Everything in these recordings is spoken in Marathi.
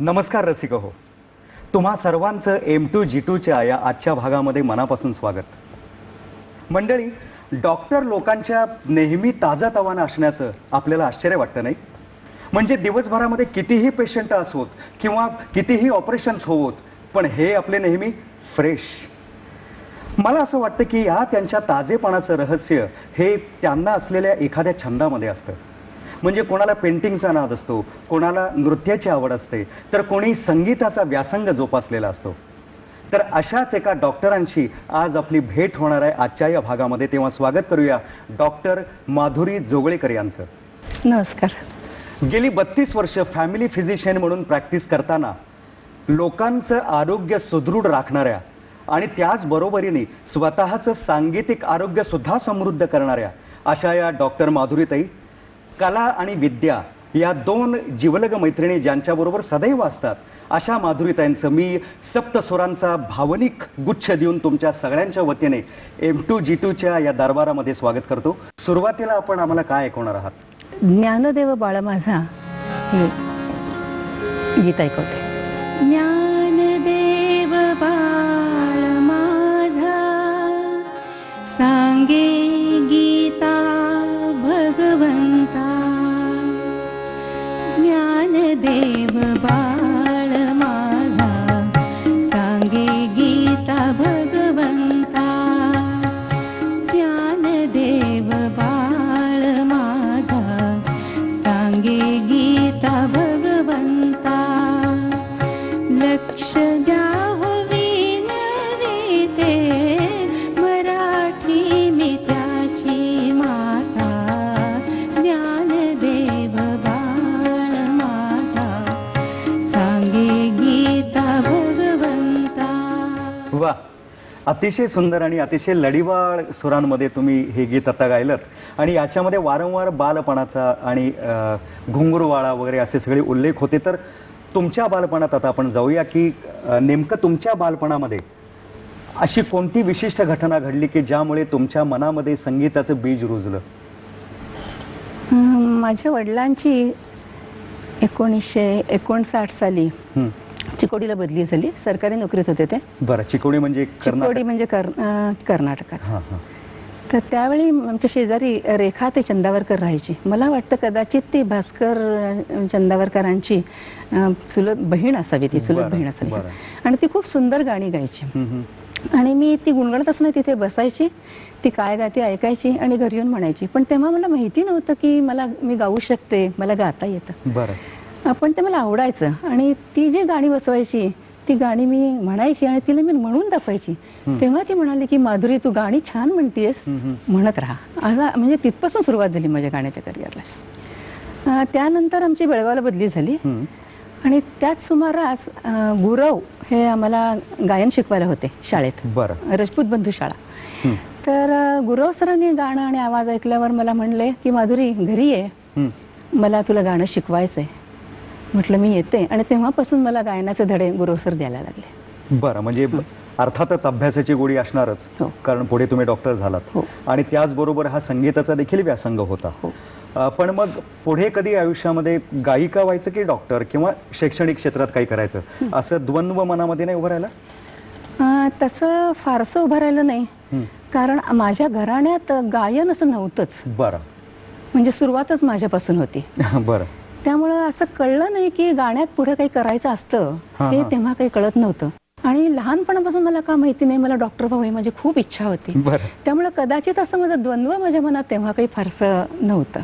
नमस्कार रसिक हो, तुम्हा सर्वांचं M2G2च्या या आजच्या भागामध्ये मनापासून स्वागत। मंडळी, डॉक्टर लोकांच्या नेहमी ताजातवानं असण्याचं आपल्याला आश्चर्य वाटतं नाही? म्हणजे दिवसभरामध्ये कितीही पेशंट असोत किंवा कितीही ऑपरेशन्स होवोत, पण हे आपले नेहमी फ्रेश। मला असं वाटतं की ह्या त्यांच्या ताजेपणाचं रहस्य हे त्यांना असलेल्या एखाद्या छंदामध्ये असतं। म्हणजे कोणाला पेंटिंगचा नाद असतो, कोणाला नृत्याची आवड असते, तर कोणी संगीताचा व्यासंग जोपासलेला असतो। तर अशाच एका डॉक्टरांशी आज आपली भेट होणार आहे आजच्या या भागामध्ये। तेव्हा स्वागत करूया डॉक्टर माधुरी जोगळेकर यांचं। नमस्कार। गेली 32 वर्ष फॅमिली फिजिशियन म्हणून प्रॅक्टिस करताना लोकांचं आरोग्य सुदृढ राखणाऱ्या आणि त्याचबरोबरीने स्वतःचं सांगीतिक आरोग्य सुद्धा समृद्ध करणाऱ्या अशा या डॉक्टर माधुरीताई, कला आणि विद्या या दोन जिवलग मैत्रिणी ज्यांच्याबरोबर सदैव असतात, अशा माधुरीताईंचं मी सप्तस्वरांचा भावनिक गुच्छ देऊन तुमच्या सगळ्यांच्या वतीने M2G2च्या या दरबारामध्ये स्वागत करतो। सुरुवातीला आपण आम्हाला काय ऐकवणार आहात? ज्ञानदेव बाळ माझा हे गीत ऐकवते। ज्ञानदेव बाळ माझा सांगे गीता भगवंता, ज्ञानदेव बाळ माझा सांगे गीता भगवंता, ज्ञानदेव बाळ माझा सांगे गीता भगवंता, लक्ष द्या हो विनविते मराठी मी त्याची माता, ज्ञानदेव बाळ माझा सांगे गीता भगवंता। वा, अतिशय सुंदर आणि अतिशय लढीवाळ सुरांमध्ये तुम्ही हे गीत आता गायलं आणि याच्यामध्ये वारंवार बालपणाचा आणि घुंगरूवाळा वगैरे असे सगळे उल्लेख होते। तर तुमच्या बालपणात आता आपण जाऊया की नेमकं तुमच्या बालपणामध्ये अशी कोणती विशिष्ट घटना घडली की ज्यामुळे तुमच्या मनामध्ये संगीताचं बीज रुजलं? माझ्या वडिलांची 1959 साली चिकोडीला बदली झाली। सरकारी नोकरीत होते ते। बरं, चिकोडी म्हणजे चिकोडी म्हणजे कर्नाटकात। तर त्यावेळी आमच्या शेजारी रेखा ते चंदावरकर राहायची। मला वाटतं कदाचित ती भास्कर चंदावरकरांची चुलत बहीण असावी, ती चुलत बहीण असावी। आणि ती खूप सुंदर गाणी गायची आणि मी ती गुणगुणत असताना तिथे बसायची, ती काय गाते ऐकायची आणि घरी येऊन म्हणायची। पण तेव्हा मला माहिती नव्हतं की मी गाऊ शकते, मला गाता येतं। बरं, पण ते मला आवडायचं आणि ती जी गाणी बसवायची ती गाणी मी म्हणायची आणि तिला मी म्हणून दाखवायची। तेव्हा ती म्हणाली की माधुरी, तू गाणी छान म्हणतेस, म्हणत राहा। असा म्हणजे तिथपासून सुरुवात झाली माझ्या गाण्याच्या करिअरला। त्यानंतर आमची बेळगावला बदली झाली आणि त्याच सुमारास गुरव हे आम्हाला गायन शिकवायला होते शाळेत। बरं, राजपूत बंधू शाळा। तर गुरव सरांनी गाणं आणि आवाज ऐकल्यावर मला म्हणले की माधुरी घरी ये, मला तुला गाणं शिकवायचंय। म्हटलं मी येते आणि तेव्हापासून मला गायनाचे धडे गुरव सर द्यायला लागले। बरं, म्हणजे अर्थातच अभ्यासाची गोडी असणारच, कारण पुढे तुम्ही डॉक्टर झालात आणि त्याचबरोबर हा संगीताचा देखील व्यासंग होता। पण मग पुढे कधी आयुष्यामध्ये गायिका व्हायचं की डॉक्टर किंवा शैक्षणिक क्षेत्रात काही करायचं, असं द्वंद्व मनामध्ये नाही उभं राहिलं? तसं फारसं उभं राहिलं नाही, कारण माझ्या घराण्यात गायन असं नव्हतंच। बरं, म्हणजे सुरुवातच माझ्यापासून होती। बरं, त्यामुळं असं कळलं नाही की गाण्यात पुढे काही करायचं असतं, हे तेव्हा काही कळत नव्हतं। आणि लहानपणापासून मला का माहिती नाही, मला डॉक्टर व्हावी माझी खूप इच्छा होती। त्यामुळे कदाचित असं माझं द्वंद्व माझ्या मनात तेव्हा काही फारसं नव्हतं।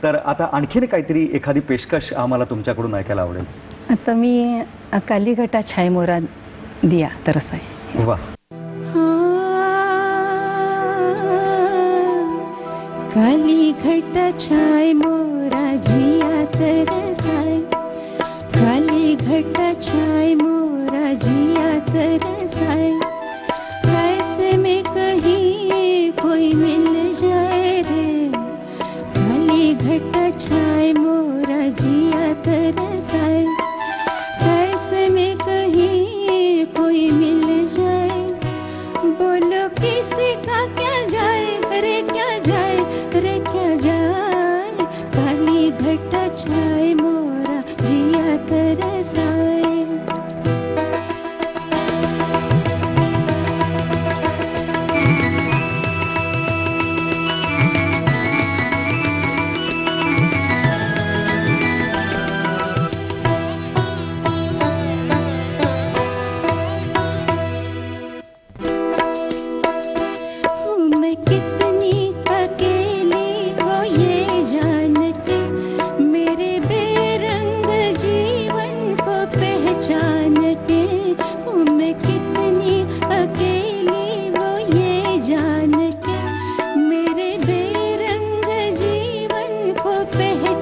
तर आता आणखीन काहीतरी एखादी पेशकश आम्हाला तुमच्याकडून ऐकायला आवडेल। आता मी कालीघटा छाय मोरा दिया तरस आहे। वा, कालीघट छाय मोरा जिया तरसाय, कालीघट छाय मोरा जिया तरसाय, कैसे में कहीं कोई मिल जाए रे, कालीघट छाय मोरा जिया तरसाय, कैसे में कहीं कोई मिल जाए, बोलो किसी का क्या जाए रे, क्या जाए रे, क्या जाए, काली घट छाय मोर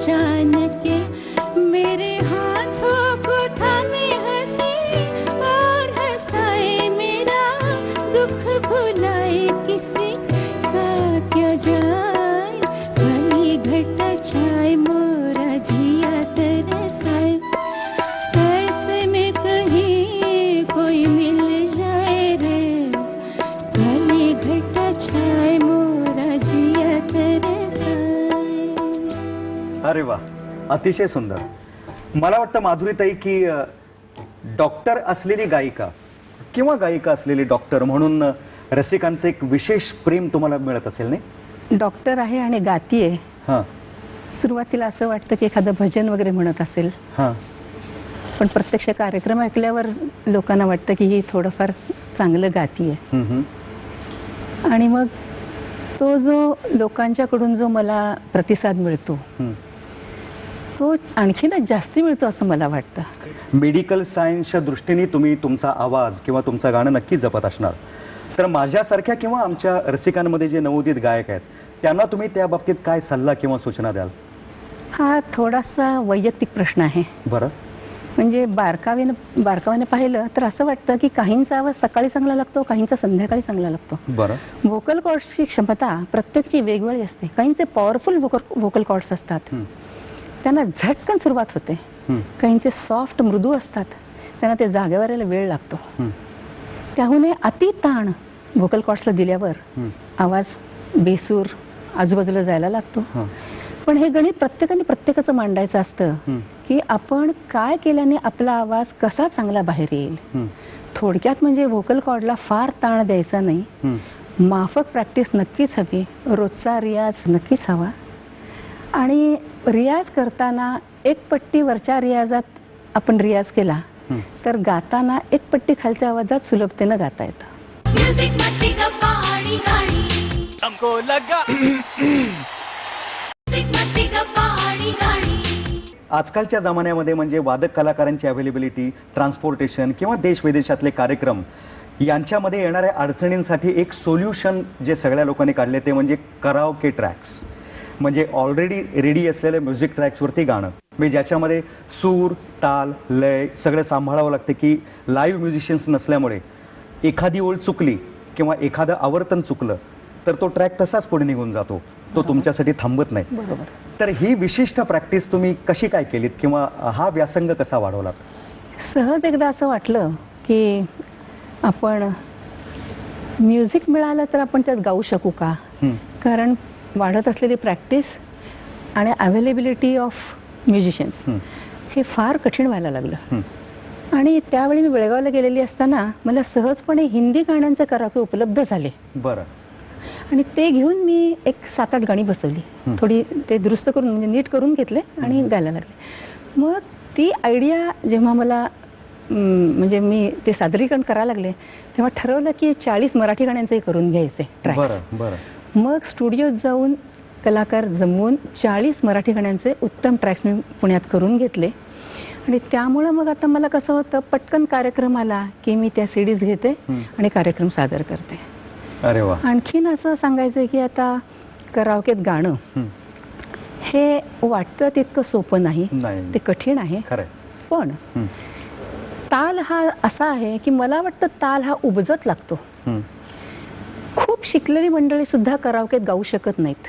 अचानक मेरे हाथों को थामे हंसे और हंसाए मेरा दुख भुलाए किसी का क्या जाए भली घट छाए मोरा जिया तरसाए ऐसे में कहीं कोई मिल जाए रे भली घट छाए मोरा जिया तरसाए. अरे वा, अतिशय सुंदर. मला वाटतं माधुरीताई की डॉक्टर असलेली गायिका किंवा गायिका असलेली डॉक्टर म्हणून रसिकांचं एक विशेष प्रेम तुम्हाला मिळत असेल नाही? डॉक्टर आहे आणि गातीये. हां सुरुवातीला असं वाटतं की एखादं भजन वगैरे म्हणत असेल, हां पण प्रत्यक्ष कार्यक्रम ऐकल्यावर लोकांना वाटतं की ही थोडंफार चांगलं गातीये. हं, हं. आणि मग तो जो लोकांच्याकडून जो मला प्रतिसाद मिळतो हं. तो आणखीनच जास्ती मिळतो असं मला वाटतं. मेडिकल सायन्सच्या दृष्टीने तुम्ही तुमचा आवाज किंवा तुमचं गाणं नक्की जपत असणार. तर माझ्यासारख्या किंवा आमच्या रसिकांमध्ये जे नवोदित गायक आहेत त्यांना तुम्ही त्या बाबतीत काय सल्ला किंवा सूचना द्याल? हा थोडासा वैयक्तिक प्रश्न आहे. बरं. म्हणजे बारकाव्याने पाहिलं तर असं वाटतं की काहींचा आवाज सकाळी चांगला लागतो, काहींचा संध्याकाळी चांगला लागतो. बरं. व्होकल कॉर्ड्सची क्षमता प्रत्येकची वेगवेगळी असते. काहींचे पॉवरफुल व्होकल कॉर्ड्स असतात, हं. त्यांना झटकन सुरुवात होते. हं. काहींचे सॉफ्ट मृदू असतात, त्यांना ते जागेवर यायला वेळ लागतो. हं. त्याहून अति ताण व्होकल कॉर्ड्सला दिल्यावर हं. आवाज बेसूर आजूबाजूला जायला लागतो. हां. पण हे गणित प्रत्येकाने प्रत्येकाचं मांडायचं असतं हं. की आपण काय केल्याने आपला आवाज कसा चांगला बाहेर येईल. हं. थोडक्यात म्हणजे व्होकल कॉर्डला फार ताण द्यायचा नाही. हं. माफक प्रॅक्टिस नक्कीच हवी, रोजचा रियाज नक्कीच हवा. आणि रियाज करताना एक पट्टी वरच्या रियाजात आपण रियाज केला हं. तर गाताना एक पट्टी खालच्या आवाजात सुलभतेनं गाता येतं. म्युझिक मस्ती गप्पा आणि गाणी हमको लगा म्युझिक मस्ती गप्पा आणि गाणी. आजकालच्या जमान्यामध्ये म्हणजे वादक कलाकारांची अवेलेबिलिटी, ट्रान्सपोर्टेशन किंवा देशविदेशातले कार्यक्रम यांच्यामध्ये येणाऱ्या अडचणींसाठी एक सोल्युशन जे सगळ्या लोकांनी काढले ते म्हणजे कराओके ट्रॅक्स. म्हणजे ऑलरेडी रेडी असलेल्या म्युझिक ट्रॅक्सवरती गाणं, म्हणजे ज्याच्यामध्ये सूर, ताल, लय सगळं सांभाळावं लागतं की लाईव्ह म्युझिशियन्स नसल्यामुळे एखादी ओळ चुकली किंवा एखादं आवर्तन चुकलं तर तो ट्रॅक तसाच पुढे निघून जातो, तो तुमच्यासाठी थांबत नाही. बरोबर. तर ही विशिष्ट प्रॅक्टिस तुम्ही कशी काय केलीत किंवा हा व्यासंग कसा वाढवलात? सहज एकदा असं वाटलं की आपण म्युझिक मिळालं तर आपण त्यात गाऊ शकू का. हं. कारण वाढत असलेली प्रॅक्टिस आणि अवेलेबिलिटी ऑफ म्युझिशियन्स हं. हे फार कठीण व्हायला लागलं. हं. आणि त्यावेळी मी बेळगावला गेलेली असताना मला सहजपणे हिंदी गाण्यांचे कराओके उपलब्ध झाले. बरं. आणि ते घेऊन मी एक 7-8 गाणी बसवली. थोडी ते दुरुस्त करून म्हणजे नीट करून घेतले आणि गायला लागले. मग ती आयडिया जेव्हा मला म्हणजे मी ते सादरीकरण करायला लागले तेव्हा ठरवलं की 40 मराठी गाण्यांचंही करून घ्यायचे ट्रॅक्स. बरं. बरं. मग स्टुडिओत जाऊन कलाकार जमवून 40 मराठी गाण्यांचे उत्तम ट्रॅक्स मी पुण्यात करून घेतले. आणि त्यामुळं मग आता मला कसं होतं, पटकन कार्यक्रम आला की मी त्या CDs घेते आणि कार्यक्रम सादर करते. अरे वा. आणखीन असं सांगायचं आहे की आता कराओकेत गाणं हं. हे वाटतं तितकं सोपं नाही, नाही. ते कठीण आहे. खरंय. पण हं. ताल हा असा आहे की मला वाटतं ताल हा उपजत लागतो. हं. खूप शिकलेली मंडळी सुद्धा कराओकेत गाऊ शकत नाहीत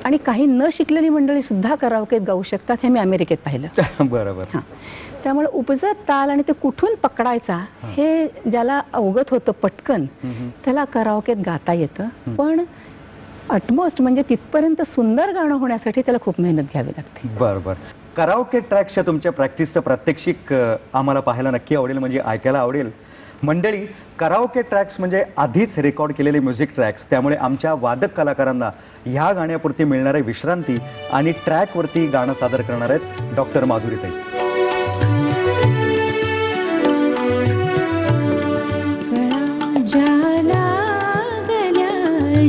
आणि काही न शिकलेली मंडळी सुद्धा कराओकेत गाऊ शकतात, हे मी अमेरिकेत पाहिलं. बरोबर. हां, त्यामुळे उपजत ताल आणि ते कुठून पकडायचा हे ज्याला अवगत होतं पटकन त्याला कराओकेत गाता येतं. पण अटमोस्ट म्हणजे तिथपर्यंत सुंदर गाणं होण्यासाठी त्याला खूप मेहनत घ्यावी लागते. बरं बरं. कराओके ट्रॅकच्या तुमच्या प्रॅक्टिसचं प्रात्यक्षिक आम्हाला पाहायला नक्की आवडेल, म्हणजे ऐकायला आवडेल. मंडळी, कराओके ट्रॅक्स म्हणजे आधीच रेकॉर्ड केलेले म्युझिक ट्रॅक्स, त्यामुळे आमच्या वादक कलाकारांना ह्या गाण्यापुरती मिळणारी विश्रांती आणि ट्रॅकवरती गाणं सादर करणार आहेत डॉक्टर माधुरीताई.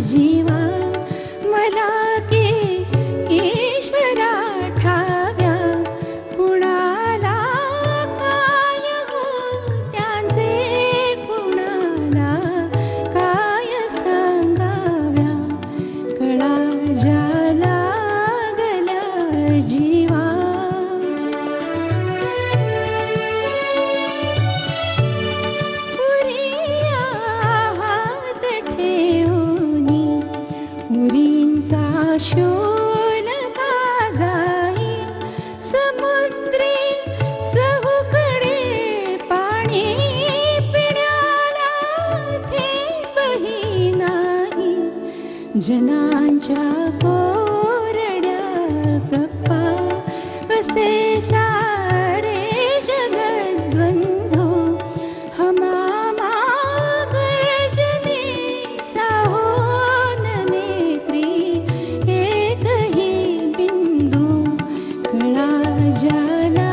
जीवा मला की ईश्वरा ठाव्या कुणाला काय हो त्यांचे कुणाला काय सांगाव्या कळा ज्याला गल्या शोलता जाई समुद्री चहूकडे पाणी पिण्याला थेंबही नाही जनांच्या कोरड्या गप्पा असे सारे जगद्वंदो हमामा गर्जने साहोन नेत्री एकही बिंदू कळा ज्याला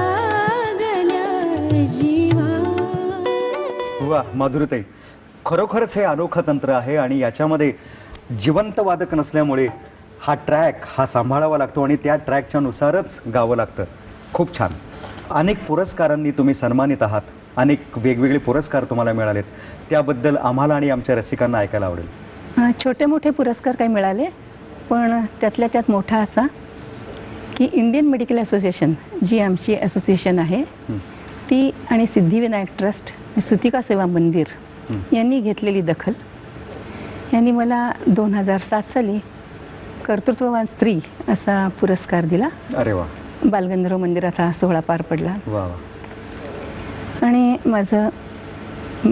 गल्या जीवा. वा माधुरीताई, खरोखरच हे अनोखं तंत्र आहे आणि याच्यामध्ये जिवंत वादक नसल्यामुळे हा ट्रॅक हा सांभाळावा लागतो आणि त्या ट्रॅकच्या नुसारच गावं लागतं. खूप छान. अनेक पुरस्कारांनी तुम्ही सन्मानित आहात, अनेक वेगवेगळे पुरस्कार तुम्हाला मिळालेत, त्याबद्दल आम्हाला आणि आमच्या रसिकांना ऐकायला आवडेल. छोटे मोठे पुरस्कार काही मिळाले, पण त्यातल्या त्यात मोठा असा की इंडियन मेडिकल असोसिएशन जी आमची असोसिएशन आहे ती आणि सिद्धिविनायक ट्रस्ट, सुतिका सेवा मंदिर यांनी घेतलेली दखल, यांनी मला 2007 साली कर्तृत्ववान स्त्री असा पुरस्कार दिला. अरे वा बालगंधर्व मंदिरात हा सोहळा पार पडला. वा वा. आणि माझं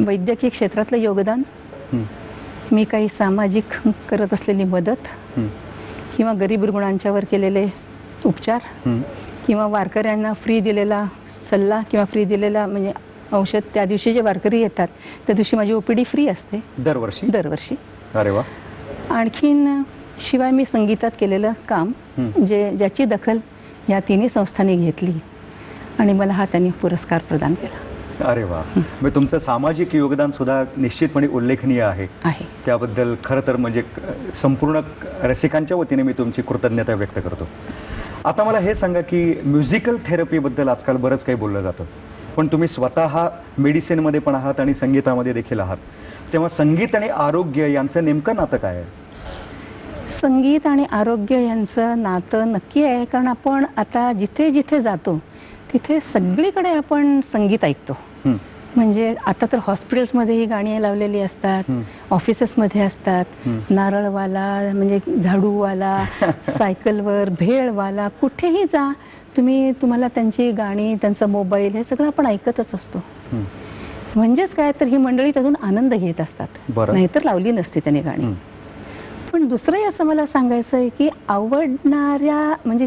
वैद्यकीय क्षेत्रातलं योगदान, मी काही सामाजिक करत असलेली मदत किंवा गरीब रुग्णांच्यावर केलेले उपचार किंवा वारकऱ्यांना फ्री दिलेला सल्ला किंवा फ्री दिलेला म्हणजे औषध, त्या दिवशी जे वारकरी येतात त्या दिवशी माझी OPD फ्री असते दरवर्षी. अरे वा. आणखीन शिवाय मी संगीतात केलेलं काम ज्याची दखल या तिन्ही संस्थांनी घेतली आणि मला हा त्यांनी पुरस्कार प्रदान केला. अरे वा. मग तुमचं सामाजिक योगदान सुद्धा निश्चितपणे उल्लेखनीय आहे. त्याबद्दल खरं तर म्हणजे संपूर्ण रसिकांच्या वतीने मी तुमची कृतज्ञता व्यक्त करतो. आता मला हे सांगा की म्युझिकल थेरपीबद्दल आजकाल बरंच काही बोललं जातं, पण तुम्ही स्वतः मेडिसिनमध्ये पण आहात आणि संगीतामध्ये देखील आहात, तेव्हा संगीत आणि आरोग्य यांचं नेमकं नातं काय आहे? संगीत आणि आरोग्य यांचं नातं नक्की आहे, कारण आपण आता जिथे जिथे जातो तिथे सगळीकडे आपण संगीत ऐकतो. म्हणजे आता तर हॉस्पिटल्समध्येही गाणी लावलेली असतात, ऑफिसेसमध्ये असतात, नारळवाला म्हणजे झाडूवाला, सायकलवर भेळवाला, कुठेही जा तुम्हाला त्यांची गाणी, त्यांचा मोबाईल हे सगळं आपण ऐकतच असतो. म्हणजेच काय तर ही मंडळी त्यातून आनंद घेत असतात, नाहीतर लावली नसती त्यांनी गाणी. पण दुसरंही असं मला सांगायचं आहे की आवडणाऱ्या म्हणजे